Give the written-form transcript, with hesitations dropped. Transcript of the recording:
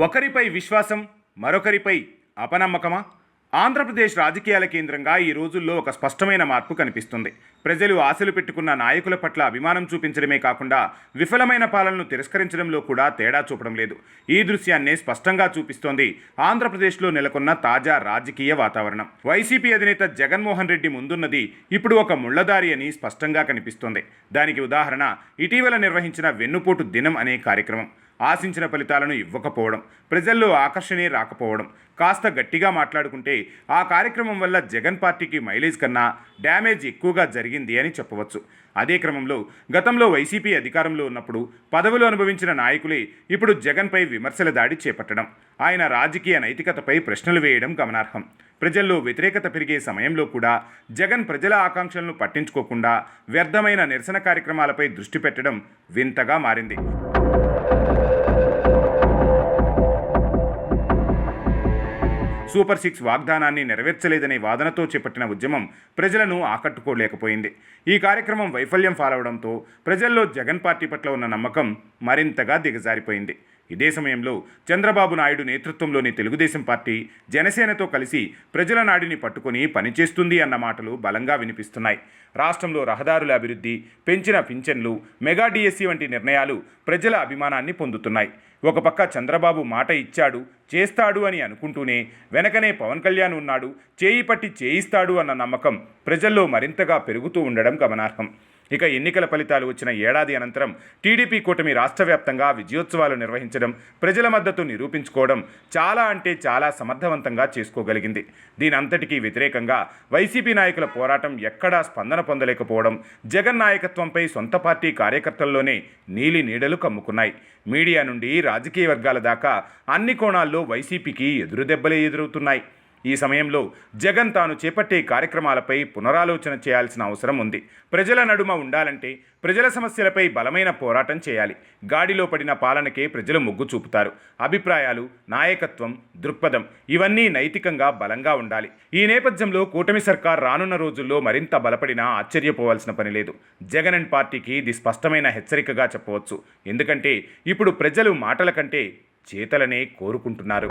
ఒకరిపై విశ్వాసం, మరొకరిపై అపనమ్మకమా? ఆంధ్రప్రదేశ్ రాజకీయాల కేంద్రంగా ఈ రోజుల్లో ఒక స్పష్టమైన మార్పు కనిపిస్తుంది. ప్రజలు ఆశలు పెట్టుకున్న నాయకుల పట్ల అభిమానం చూపించడమే కాకుండా విఫలమైన పాలనను తిరస్కరించడంలో కూడా తేడా చూపడం లేదు. ఈ దృశ్యాన్నే స్పష్టంగా చూపిస్తోంది ఆంధ్రప్రదేశ్లో నెలకొన్న తాజా రాజకీయ వాతావరణం. వైసీపీ అధినేత జగన్మోహన్ రెడ్డి ముందున్నది ఇప్పుడు ఒక ముళ్లదారి అని స్పష్టంగా కనిపిస్తోంది. దానికి ఉదాహరణ ఇటీవల నిర్వహించిన వెన్నుపోటు దినం అనే కార్యక్రమం. ఆశించిన ఫలితాలను ఇవ్వకపోవడం, ప్రజల్లో ఆకర్షణే రాకపోవడం, కాస్త గట్టిగా మాట్లాడుకుంటే ఆ కార్యక్రమం వల్ల జగన్ పార్టీకి మైలేజ్ కన్నా డ్యామేజ్ ఎక్కువగా జరిగింది అని చెప్పవచ్చు. అదే క్రమంలో గతంలో వైసీపీ అధికారంలో ఉన్నప్పుడు పదవులు అనుభవించిన నాయకులే ఇప్పుడు జగన్పై విమర్శల దాడి చేపట్టడం, ఆయన రాజకీయ నైతికతపై ప్రశ్నలు వేయడం గమనార్హం. ప్రజల్లో వ్యతిరేకత పెరిగే సమయంలో కూడా జగన్ ప్రజల ఆకాంక్షలను పట్టించుకోకుండా వ్యర్థమైన నిరసన కార్యక్రమాలపై దృష్టి పెట్టడం వింతగా మారింది. సూపర్ 6 వాగ్దానాన్ని నెరవేర్చలేదనే వాదనతో చేపట్టిన ఉద్యమం ప్రజలను ఆకట్టుకోలేకపోయింది. ఈ కార్యక్రమం వైఫల్యం పాలవడంతో ప్రజల్లో జగన్ పార్టీ పట్ల ఉన్న నమ్మకం మరింతగా దిగజారిపోయింది. ఇదే సమయంలో చంద్రబాబు నాయుడు నేతృత్వంలోని తెలుగుదేశం పార్టీ జనసేనతో కలిసి ప్రజల నాడిని పట్టుకొని పనిచేస్తుంది అన్న మాటలు బలంగా వినిపిస్తున్నాయి. రాష్ట్రంలో రహదారుల అభివృద్ధి, పెంచిన పింఛన్లు, మెగా డిఎస్సి వంటి నిర్ణయాలు ప్రజల అభిమానాన్ని పొందుతున్నాయి. ఒక పక్క చంద్రబాబు మాట ఇచ్చాడు, చేస్తాడు అని అనుకుంటూనే వెనకనే పవన్ కళ్యాణ్ ఉన్నాడు, చేయి పట్టి చేయిస్తాడు అన్న నమ్మకం ప్రజల్లో మరింతగా పెరుగుతూ ఉండడం గమనార్హం. ఇక ఎన్నికల ఫలితాలు వచ్చిన ఏడాది అనంతరం టీడీపీ కూటమి రాష్ట్ర వ్యాప్తంగా విజయోత్సవాలు నిర్వహించడం, ప్రజల మద్దతు నిరూపించుకోవడం చాలా సమర్థవంతంగా చేసుకోగలిగింది. దీనంతటికీ వ్యతిరేకంగా వైసీపీ నాయకుల పోరాటం ఎక్కడా స్పందన పొందలేకపోవడం, జగన్ నాయకత్వంపై సొంత పార్టీ కార్యకర్తల్లోనే నీలి నీడలు కమ్ముకున్నాయి. మీడియా నుండి రాజకీయ వర్గాల దాకా అన్ని కోణాల్లో వైసీపీకి ఎదురుదెబ్బలే ఎదురవుతున్నాయి. ఈ సమయంలో జగన్ తాను చేపట్టే కార్యక్రమాలపై పునరాలోచన చేయాల్సిన అవసరం ఉంది. ప్రజల నడుమ ఉండాలంటే ప్రజల సమస్యలపై బలమైన పోరాటం చేయాలి. గాడిలో పడిన పాలనకే ప్రజలు మొగ్గు చూపుతారు. అభిప్రాయాలు, నాయకత్వం, దృక్పథం ఇవన్నీ నైతికంగా బలంగా ఉండాలి. ఈ నేపథ్యంలో కూటమి సర్కార్ రానున్న రోజుల్లో మరింత బలపడినా ఆశ్చర్యపోవాల్సిన పని లేదు. జగన్ అండ్ పార్టీకి ఇది స్పష్టమైన హెచ్చరికగా చెప్పవచ్చు. ఎందుకంటే ఇప్పుడు ప్రజలు మాటల కంటే చేతలనే కోరుకుంటున్నారు.